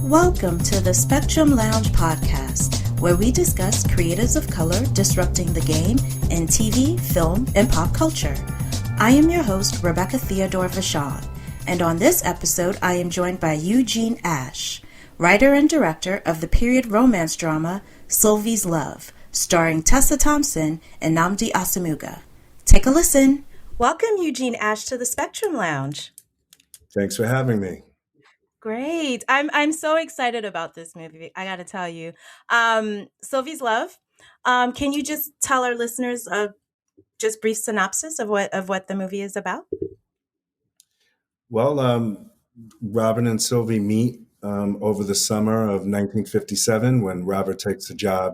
Welcome to the Spectrum Lounge podcast, where we discuss creatives of color disrupting the game in TV, film, and pop culture. I am your host, Rebecca Theodore-Vachon, and on this episode, I am joined by Eugene Ashe, writer and director of the period romance drama Sylvie's Love, starring Tessa Thompson and Nnamdi Asomugha. Take a listen. Welcome, Eugene Ashe, to the Spectrum Lounge. Thanks for having me. Great. I'm so excited about this movie. I got to tell you, Sylvie's Love. Can you just tell our listeners a just brief synopsis of what the movie is about? Well, Robin and Sylvie meet over the summer of 1957 when Robert takes a job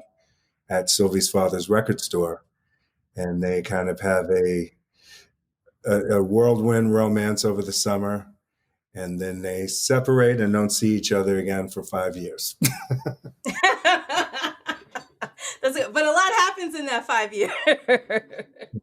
at Sylvie's father's record store, and they kind of have a whirlwind romance over the summer. And then they separate and don't see each other again for 5 years. But a lot happens in that 5 years. A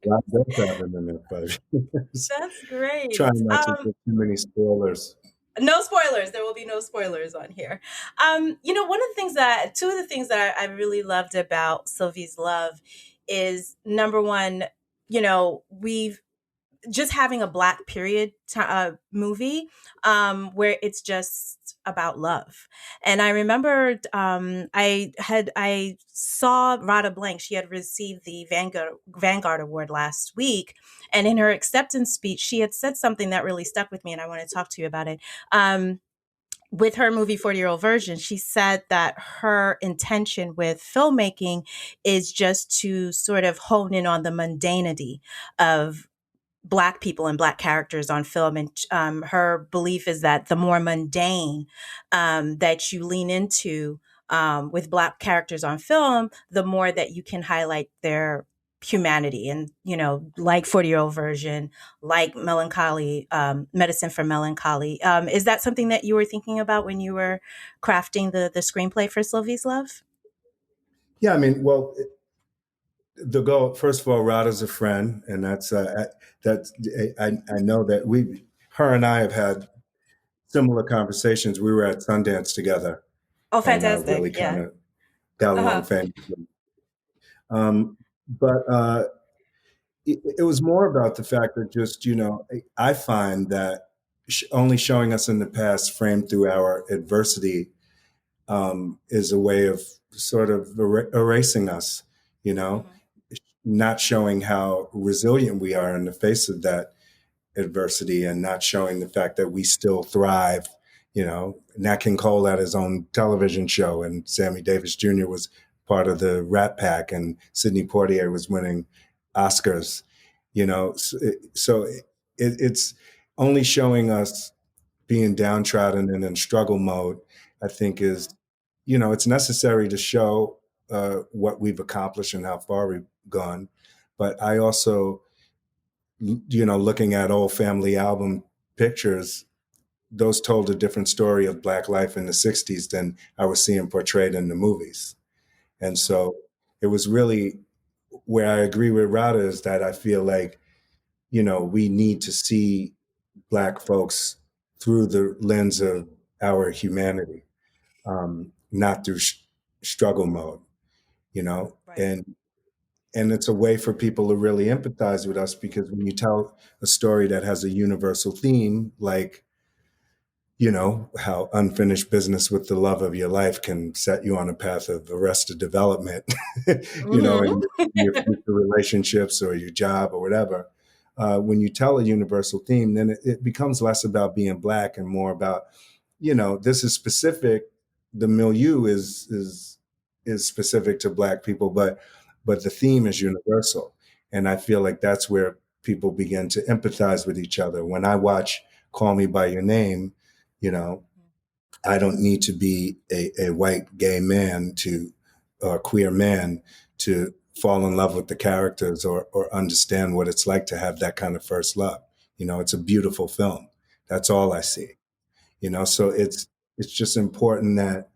lot does happen in that 5 years. That's great. Trying not to get too many spoilers. No spoilers. There will be no spoilers on here. Two of the things that I really loved about Sylvie's Love is, number one, we've just having a Black period movie where it's just about love. And I remembered I saw Rada Blank. She had received the Vanguard Award last week. And in her acceptance speech, she had said something that really stuck with me, and I want to talk to you about it. With her movie 40-Year-Old Virgin, she said that her intention with filmmaking is just to sort of hone in on the mundanity of Black people and Black characters on film. And her belief is that the more mundane that you lean into with Black characters on film, the more that you can highlight their humanity. And, like 40-Year-Old Virgin, like Melancholy, Medicine for Melancholy. Is that something that you were thinking about when you were crafting the screenplay for Sylvie's Love? Yeah, I mean, well, the goal, first of all, Rada's a friend, and I know that her and I have had similar conversations. We were at Sundance together. Oh, fantastic! And, really kind of got along famously. But it was more about the fact that just I find that only showing us in the past, framed through our adversity, is a way of sort of erasing us. Not showing how resilient we are in the face of that adversity, and not showing the fact that we still thrive. Nat King Cole had his own television show, and Sammy Davis Jr. was part of the Rat Pack, and Sidney Poitier was winning Oscars. So it's only showing us being downtrodden and in struggle mode, I think is, it's necessary to show what we've accomplished and how far we've gone. But I also, looking at old family album pictures, those told a different story of Black life in the 60s than I was seeing portrayed in the movies. And so it was really where I agree with Rada is that I feel like, we need to see Black folks through the lens of our humanity, not through struggle mode, Right. And it's a way for people to really empathize with us, because when you tell a story that has a universal theme, like, how unfinished business with the love of your life can set you on a path of arrested development, in your future relationships or your job or whatever. When you tell a universal theme, then it becomes less about being Black and more about, this is specific. The milieu is specific to Black people, but the theme is universal. And I feel like that's where people begin to empathize with each other. When I watch Call Me by Your Name, I don't need to be a white gay man or queer man to fall in love with the characters or understand what it's like to have that kind of first love. It's a beautiful film. That's all I see. So it's just important that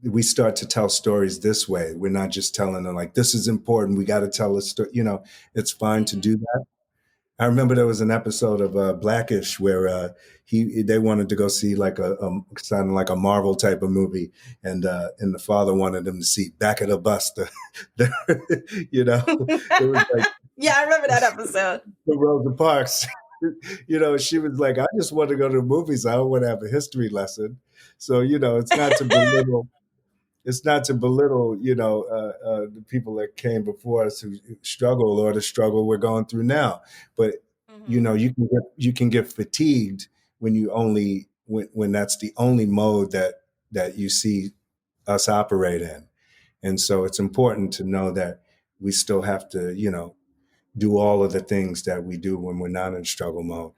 we start to tell stories this way. We're not just telling them like, this is important, we got to tell a story. It's fine to do that, I remember there was an episode of Blackish where they wanted to go see like a sounding like a Marvel type of movie, and the father wanted them to see Back of the Bus. You know, it was like Yeah, I remember that episode. the Rosa Parks. She was like, I just want to go to the movies. I don't want to have a history lesson. So it's not to belittle, the people that came before us who struggle or the struggle we're going through now. But Hmm. you can get fatigued when when that's the only mode that you see us operate in. And so it's important to know that we still have to, do all of the things that we do when we're not in struggle mode.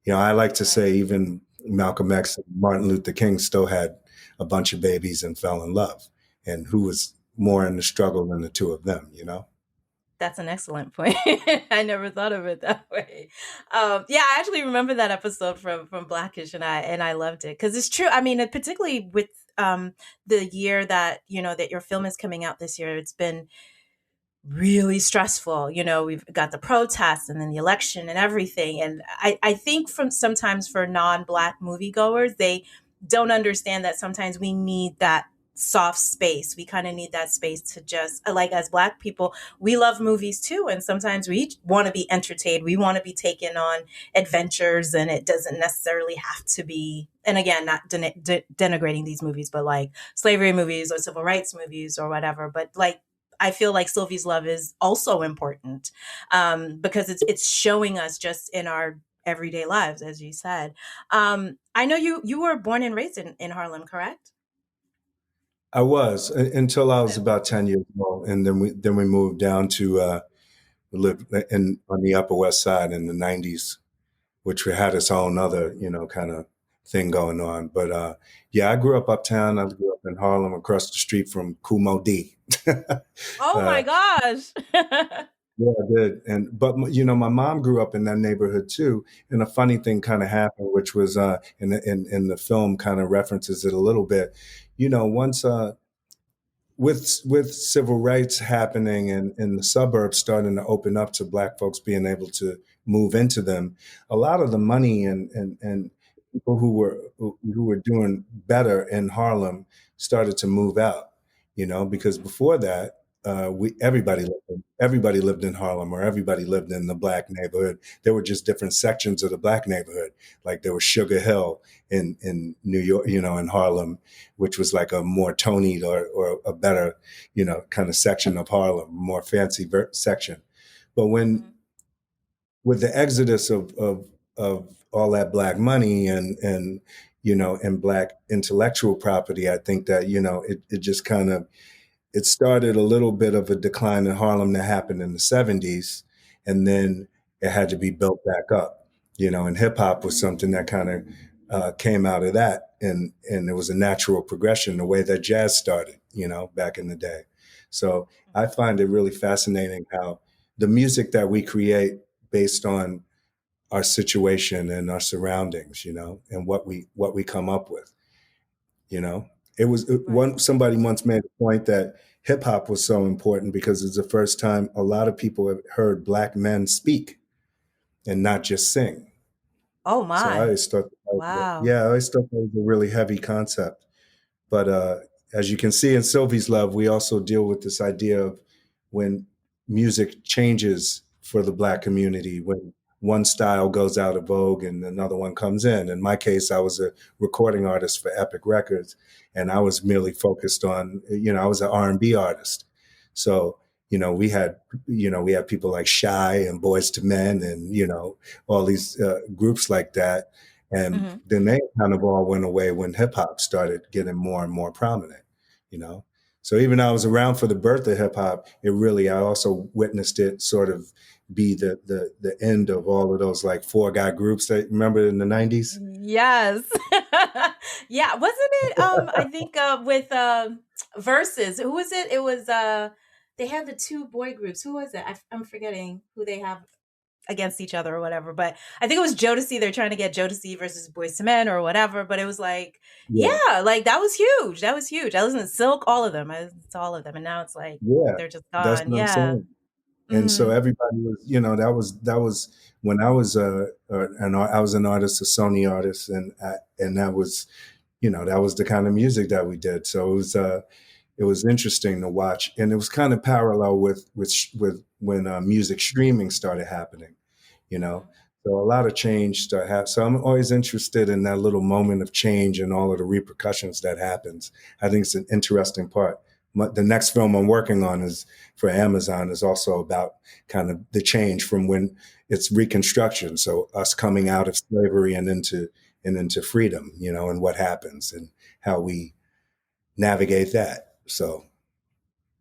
I like to Right. say even Malcolm X and Martin Luther King still had a bunch of babies and fell in love. And who was more in the struggle than the two of them? That's an excellent point. I never thought of it that way. Yeah, I actually remember that episode from Blackish, and I loved it because it's true. I mean, particularly with the year that that your film is coming out this year, it's been really stressful. We've got the protests and then the election and everything. And I think from sometimes for non-Black moviegoers, they don't understand that sometimes we need that soft space. We kind of need that space to just like as Black people, we love movies too. And sometimes we want to be entertained. We want to be taken on adventures, and it doesn't necessarily have to be, and again, not denigrating these movies, but like slavery movies or civil rights movies or whatever. But like I feel like Sylvie's Love is also important because it's showing us just in our everyday lives, as you said. I know you were born and raised in Harlem, correct? I was until I was Okay. about 10 years old. And then we moved down to live on the Upper West Side in the 90s, which had its own other, kind of thing going on. But yeah, I grew up uptown. I grew up in Harlem across the street from Kumo D. Oh my uh, gosh. Yeah, I did. But my mom grew up in that neighborhood too. And a funny thing kind of happened, which was in the film kind of references it a little bit. Once with civil rights happening and the suburbs starting to open up to Black folks being able to move into them, a lot of the money and people who were doing better in Harlem started to move out. Because Mhm. before that, we everybody lived in Harlem, or everybody lived in the Black neighborhood. There were just different sections of the Black neighborhood. Like there was Sugar Hill in New York, in Harlem, which was like a more Tony or a better, kind of section of Harlem, more fancy section. But when Mhm. with the exodus of all that Black money and Black intellectual property, I think that it just kind of it started a little bit of a decline in Harlem that happened in the 70s, and then it had to be built back up. And hip hop was something that kind of came out of that, and it was a natural progression, the way that jazz started, back in the day. So I find it really fascinating how the music that we create based on our situation and our surroundings, and what we come up with. You know, Right. somebody once made a point that hip hop was so important because it's the first time a lot of people have heard Black men speak and not just sing. Oh So I my. always thought, Wow. yeah, I always thought that was a really heavy concept. But as you can see in Sylvie's Love, we also deal with this idea of when music changes for the Black community, when one style goes out of vogue and another one comes in. In my case, I was a recording artist for Epic Records, and I was merely focused on, I was an R&B artist. So, we had people like Shy and Boys to Men and, all these groups like that, and Hmm. then they kind of all went away when hip hop started getting more and more prominent, you know? So even though I was around for the birth of hip hop, I also witnessed it sort of be the end of all of those like four guy groups that remember in the 90s. Yes. Yeah, wasn't it I think with Versus, who was it? It was they had the two boy groups. Who was it? I'm forgetting who they have against each other or whatever, but I think it was Jodeci. They're trying to get Jodeci versus Boys to Men or whatever, but it was like, Yeah. yeah, like that was huge. That was huge. I listened to Silk, all of them. I listened to all of them, and now it's like Yeah. they're just That's gone. what I'm Yeah. saying. And so Mhm. everybody was, that was when I was I was an artist, a Sony artist, and that was, that was the kind of music that we did. So it was interesting to watch, and it was kind of parallel with when music streaming started happening. you know. Mhm. So a lot of change to have. So I'm always interested in that little moment of change and all of the repercussions that happens. I think it's an interesting part. The next film I'm working on is for Amazon is also about kind of the change from when it's Reconstruction. So us coming out of slavery and into freedom, and what happens and how we navigate that. So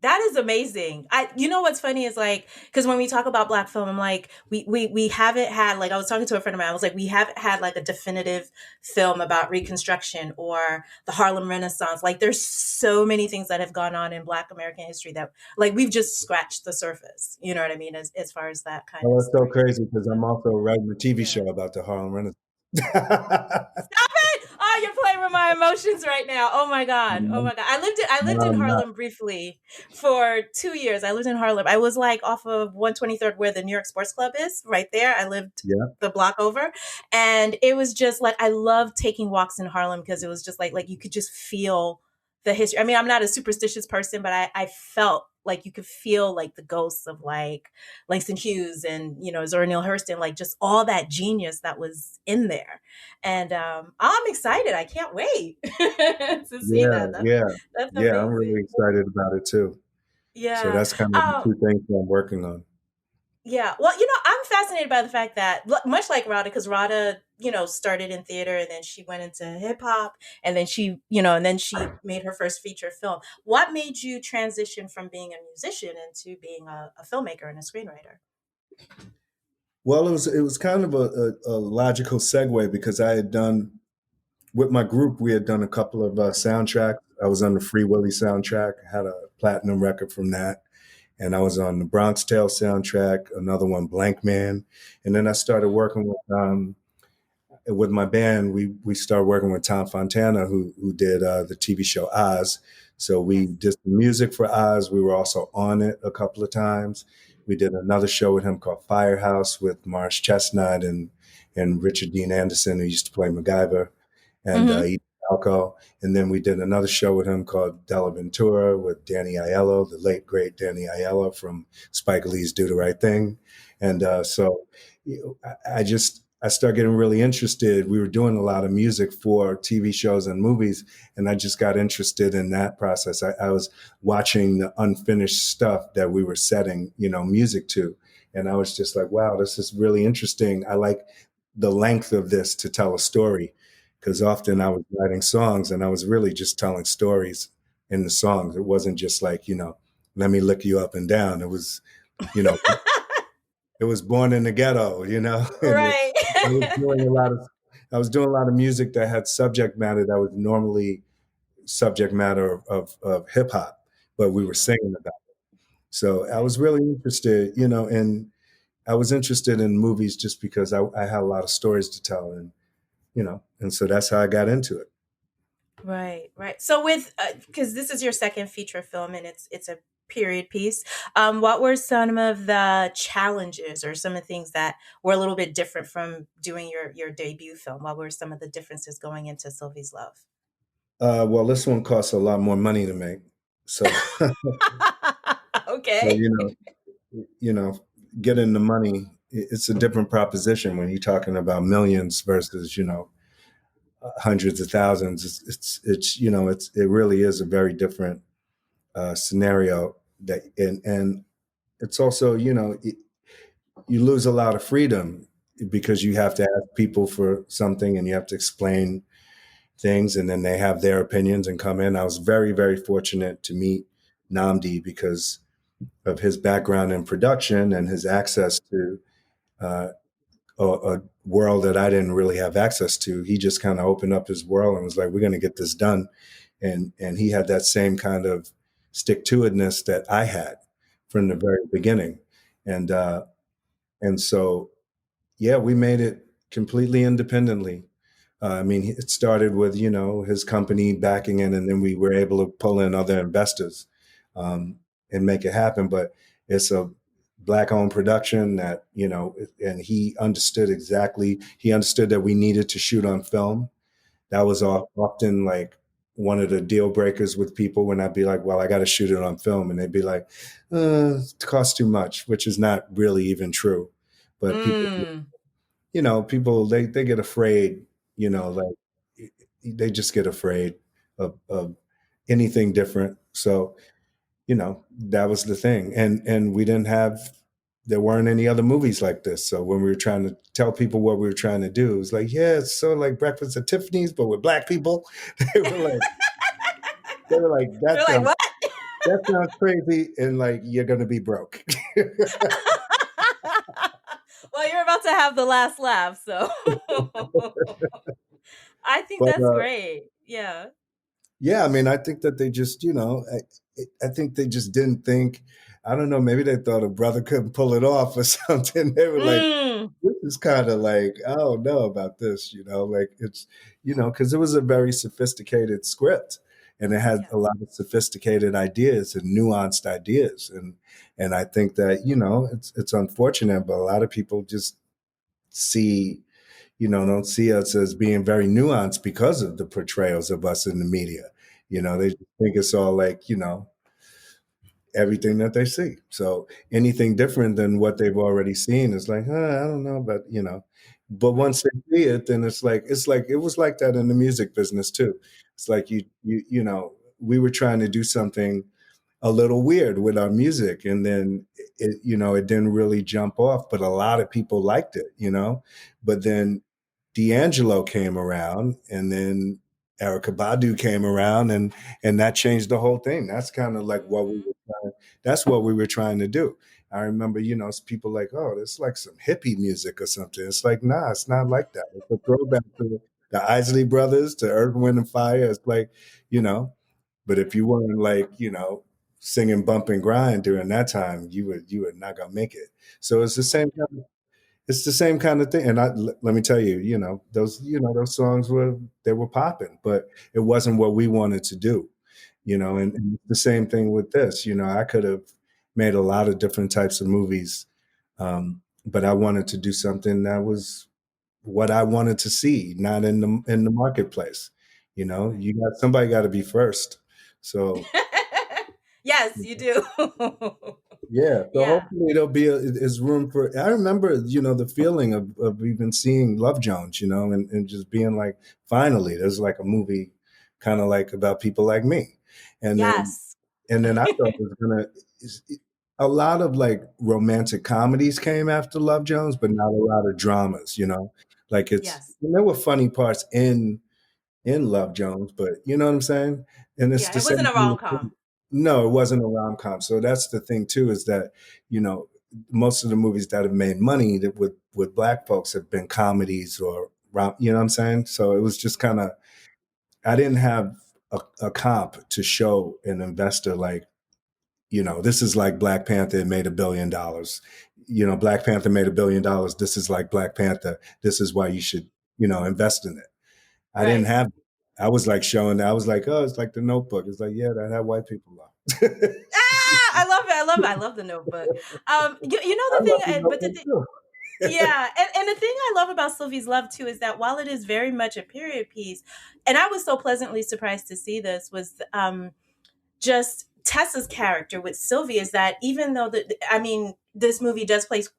That is amazing. You know what's funny is like, because when we talk about black film, I'm like, we haven't had, like, I was talking to a friend of mine. I was like, we haven't had like a definitive film about Reconstruction or the Harlem Renaissance. Like, there's so many things that have gone on in Black American history that, like, we've just scratched the surface. You know what I mean? As far as that kind well, of that's so storytelling. crazy because So, I'm also writing a TV yeah. show about the Harlem Renaissance. Stop it! Oh, you're playing with my emotions right now. Oh my god. Oh No, my god. I lived no, in I'm not. Harlem briefly for 2 years. I lived in Harlem. I was like off of 123rd where the New York Sports Club is, right there. I lived Yeah, the block over. And it was just like I loved taking walks in Harlem because it was just like you could just feel the history. I mean, I'm not a superstitious person, but I felt like you could feel like the ghosts of like Langston Hughes and Zora Neale Hurston, like just all that genius that was in there. And I'm excited. I can't wait to see yeah, that. yeah, That's yeah. I'm amazing. really excited about it too. So Yeah. that's kind of the Um, two things that I'm working on. yeah. Well, I'm fascinated by the fact that much like Rada, because Rada, started in theater and then she went into hip hop and then she made her first feature film. What made you transition from being a musician into being a filmmaker and a screenwriter? Well, it was kind of a logical segue because I had done with my group. We had done a couple of soundtracks. I was on the Free Willy soundtrack. I had a platinum record from that, and I was on the Bronx Tale soundtrack. Another one, Blank Man, and then I started working with my band. We started working with Tom Fontana, who did the TV show Oz. So we Yes. did the music for Oz. We were also on it a couple of times. We did another show with him called Firehouse with Marsh Chestnut and Richard Dean Anderson, who used to play MacGyver, and Mm-hmm. Edie Falco. And then we did another show with him called Delaventura with Danny Aiello, the late great Danny Aiello from Spike Lee's Do the Right Thing. And so I started getting really interested. We were doing a lot of music for TV shows and movies, and I just got interested in that process. I was watching the unfinished stuff that we were setting, music to, and I was just like, wow, this is really interesting. I like the length of this to tell a story, because often I was writing songs and I was really just telling stories in the songs. It wasn't just like, let me lick you up and down. It was, you know, it was born in the ghetto, and Right. I was doing a lot of I was doing a lot of music that had subject matter that was normally subject matter of hip hop, but we were Mhm. singing about it. So I Right. was really interested, and I was interested in movies just because I had a lot of stories to tell, and so that's how I got into it. Right, right. So with because this is your second feature film and it's a period piece, what were some of the challenges or some of the things that were a little bit different from doing your debut film? What were some of the differences going into Sylvie's Love? Well, this one costs a lot more money to make, so so Okay. you know, getting the money, it's a different proposition when you're talking about millions versus hundreds of thousands. It really is a very different scenario. And it's also, you lose a lot of freedom because you have to ask people for something and you have to explain things, and then they have their opinions and come in. I was very, very fortunate to meet Nnamdi because of his background in production and his access to uh, a world that I didn't really have access to. He just kind of opened up his world and was like, "We're going to get this done," and he had that same kind of stick to itness that I had from the very beginning, and uh, and so yeah, we made it completely independently. I mean, it started with his company backing in, and then we were able to pull in other investors and make it happen. But it's a black owned production that, and he understood that we needed to shoot on film. That was often like one of the deal breakers with people when I'd be like, well, I got to shoot it on film. And they'd be like, it costs too much, which is not really even true. But people, Mm. people, they get afraid, like they just get afraid of anything different. So, that was the thing. And there weren't any other movies like this. So when we were trying to tell people what we were trying to do, it was like, yeah, it's sort of like Breakfast at Tiffany's, but with black people. They were like, they were like, They're like, what? that sounds crazy, and like you're gonna be broke. Well, you're about to have the last laugh, so I think But that's great. Yeah. yeah, I mean, I think that they just, I think they just didn't think. I don't know. Maybe they thought a brother couldn't pull it off or something. They were like, Mm. this is kind of like, I don't know about this, like it's, because it was a very sophisticated script and it had Yeah. a lot of sophisticated ideas and nuanced ideas. And I think that, it's unfortunate, but a lot of people just see, don't see us as being very nuanced because of the portrayals of us in the media. They just think it's all like, everything that they see. So anything different than what they've already seen is like, I don't know, but but Right. once they see it, then it's like it was like that in the music business too. It's like we were trying to do something a little weird with our music, and then it didn't really jump off, but a lot of people liked it, but then D'Angelo came around, and then Erica Badu came around, and that changed the whole thing. That's kind of like Mhm. that's what we were trying to do. I remember, it's people like, oh, it's like some hippie music or something. It's like, nah, it's not like that. It's a throwback to the Isley Brothers, to Earth, Wind and Fire. It's like, you know, but if you weren't like, singing Bump and Grind during that time, you were not gonna make it. So it's the same kind of thing. And let me tell you, those songs were popping, but it wasn't what we wanted to do, and the same thing with this. I could have made a lot of different types of movies, but I wanted to do something that was what I wanted to see, not in the marketplace. Right. Somebody got to be first. So Yes, you do. yeah, so Yeah. hopefully is room for. I remember, the feeling of even seeing Love Jones, and just being like, finally, there's like a movie, kind of like about people like me, and then Yes. I thought it was gonna. A lot of like romantic comedies came after Love Jones, but not a lot of dramas. Like Yes. and there were funny parts in Love Jones, but you know what I'm saying? And it's Yeah, the it wasn't same a thing. rom-com. No, it wasn't a rom com. So that's the thing too, is that, you know, most of the movies that have made money that with black folks have been comedies or you know what I'm saying? So it was just kind of, I didn't have a comp to show an investor like, this is like Black Panther made $1 billion. Black Panther made $1 billion. This is like Black Panther. This is why you should, invest in it. I didn't Right. have. I was like showing. I was like, oh, it's like the Notebook. It's like, yeah, that had white people on. Ah, I love it. I love it. I love the Notebook. You know I the thing, love the but the Notebook thing, too. yeah, and the thing I love about Sylvie's Love too is that while it is very much a period piece, and I was so pleasantly surprised to see this was just Tessa's character with Sylvie is that even though I mean this movie does place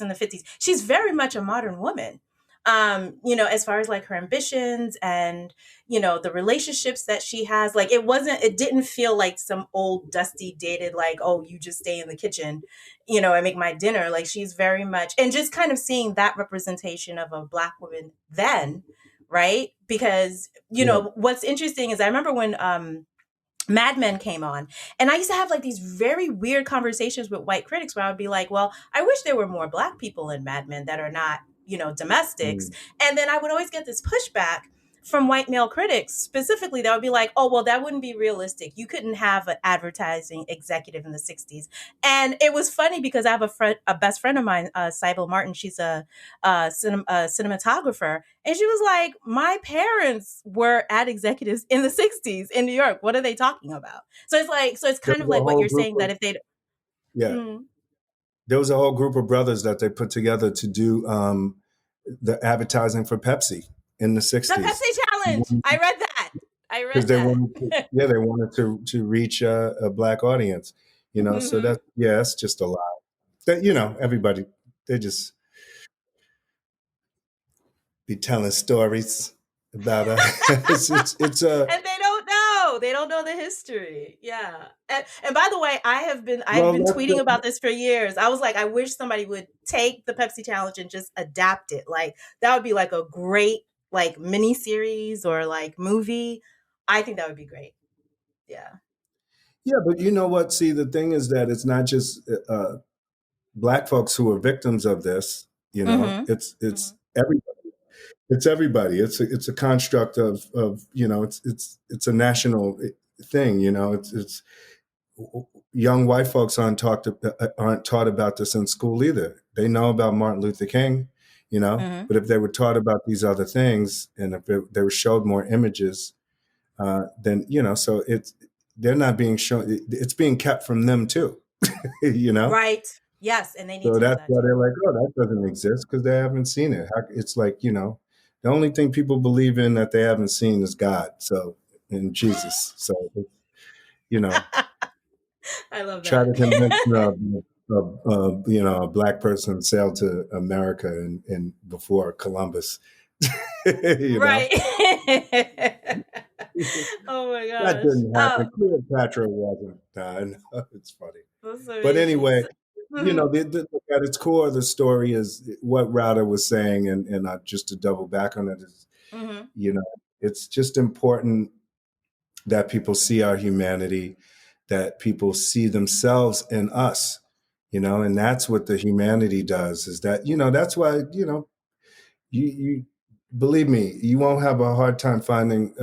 in the 50s, she's very much a modern woman. As far as like her ambitions and the relationships that she has, like it didn't feel like some old dusty dated like, oh, you just stay in the kitchen, and make my dinner. Like she's very much, and just kind of seeing that representation of a black woman then, right? Because Yeah. what's interesting is I remember when Mad Men came on. And I used to have like these very weird conversations with white critics where I would be like, well, I wish there were more black people in Mad Men that are not, domestics. Mm. And then I would always get this pushback from white male critics specifically that would be like, oh, well, that wouldn't be realistic. You couldn't have an advertising executive in the 60s. And it was funny because I have a best friend of mine, Sybil Martin. She's a cinematographer. And she was like, my parents were ad executives in the 60s in New York. What are they talking about? So it's like, so it's There kind of was a like what whole you're group saying of that if they'd, yeah. mm, there was a whole group of brothers that they put together to do the advertising for Pepsi in the The 60s Pepsi challenge. I read that. I because read they that. wanted to, yeah, they wanted to reach a black audience, you know. So Hmm. that, yeah, it's just a lot. That, you know, everybody, they just be telling stories about it's a And they don't know. They don't know the history. Yeah. And by the way, I've well, been that's tweeting the, about this for years. I was like, I wish somebody would take the Pepsi challenge and just adapt it. Like that would be like a great like mini series or like movie. I think that would be great. Yeah. yeah, but you know what? See, the thing is that it's not just black folks who are victims of this. You know, Mhm. it's Mhm. everybody. It's everybody. It's a construct of, you know, it's a national thing. You know, it's young white folks aren't taught about this in school either. They know about Martin Luther King, you know, Mhm. but if they were taught about these other things, and if they were showed more images, then, you know, so it's they're not being shown. It's being kept from them too, you know. Right. Yes, and they need So to know that's that why too. they're like, oh, that doesn't exist because they haven't seen it. It's like, you know, the only thing people believe in that they haven't seen is God. So, and Jesus. So, you know, I love try that. to convince you know, a black person sailed to America and before Columbus, you know. Right. Oh my That gosh. didn't happen. Cleopatra wasn't. I know, it's funny. That's But amazing. anyway, you know, Mhm. at its core, the story is what Rada was saying, and just to double back on it is, Mhm. you know, it's just important that people see our humanity, that people see themselves in us, you know, and that's what the humanity does. Is that, you know, that's why, you know, you believe me, you won't have a hard time finding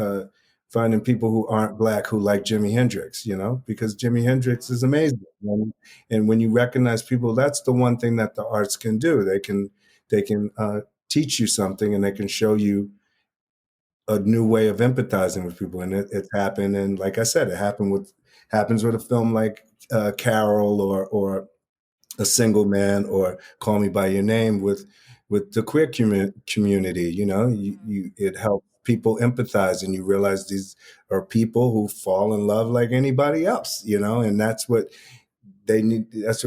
people who aren't black who like Jimi Hendrix, you know, because Jimi Hendrix is amazing. And when you recognize people, that's the one thing that the arts can do. They can teach you something, and they can show you a new way of empathizing with people. And it's happened. And like I said, happens with a film like Carol, or A Single Man, or Call Me by Your Name with the queer community. You know, Mhm. it helps people empathize, and you realize these are people who fall in love like anybody else. You know, and that's what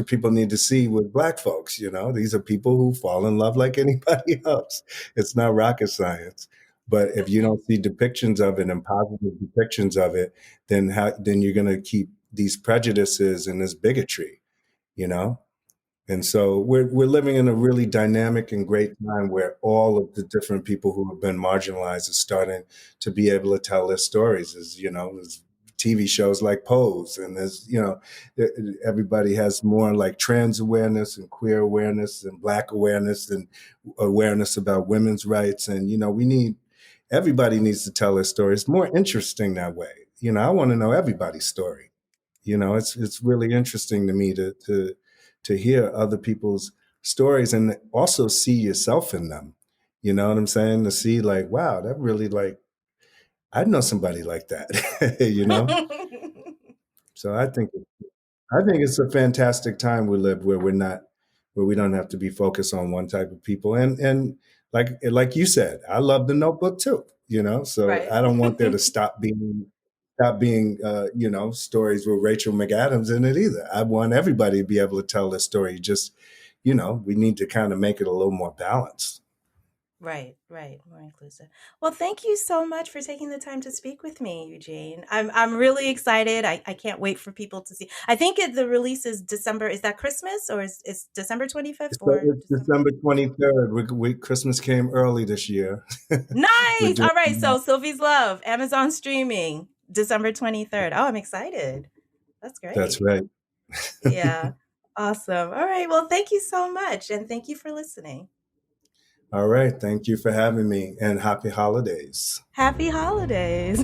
people need to see with black folks. You know, these are people who fall in love like anybody else. It's not rocket science. But if you don't see depictions of it and positive depictions of it, then you're going to keep these prejudices and this bigotry, you know. And so we're living in a really dynamic and great time where all of the different people who have been marginalized are starting to be able to tell their stories. As you know, there's TV shows like Pose, and there's, you know, everybody has more like trans awareness and queer awareness and black awareness and awareness about women's rights. And you know, everybody needs to tell their story. It's more interesting that way. You know, I want to know everybody's story. You know, it's really interesting to me to hear other people's stories and also see yourself in them. You know what I'm saying? To see like, wow, that really like I know somebody like that. You know? So I think it's a fantastic time we live where we don't have to be focused on one type of people. And like you said, I love the Notebook too, you know? So Right. I don't want there to stop being you know, stories with Rachel McAdams in it either. I want everybody to be able to tell their story. Just, you know, we need to kind of make it a little more balanced. Right, right, more inclusive. Well, thank you so much for taking the time to speak with me, Eugene. I'm really excited. I can't wait for people to see. I think the release is December. Is that Christmas or is December 25th or It's December? December 23rd. Christmas came early this year. We're Nice. doing All right. So Sylvie's Love, Amazon streaming, December 23rd. Oh, I'm excited. That's that's great. right. Yeah. Awesome. All right. Well, thank you so much. And thank you for listening. All right. Thank you for having me, and happy holidays. Happy holidays.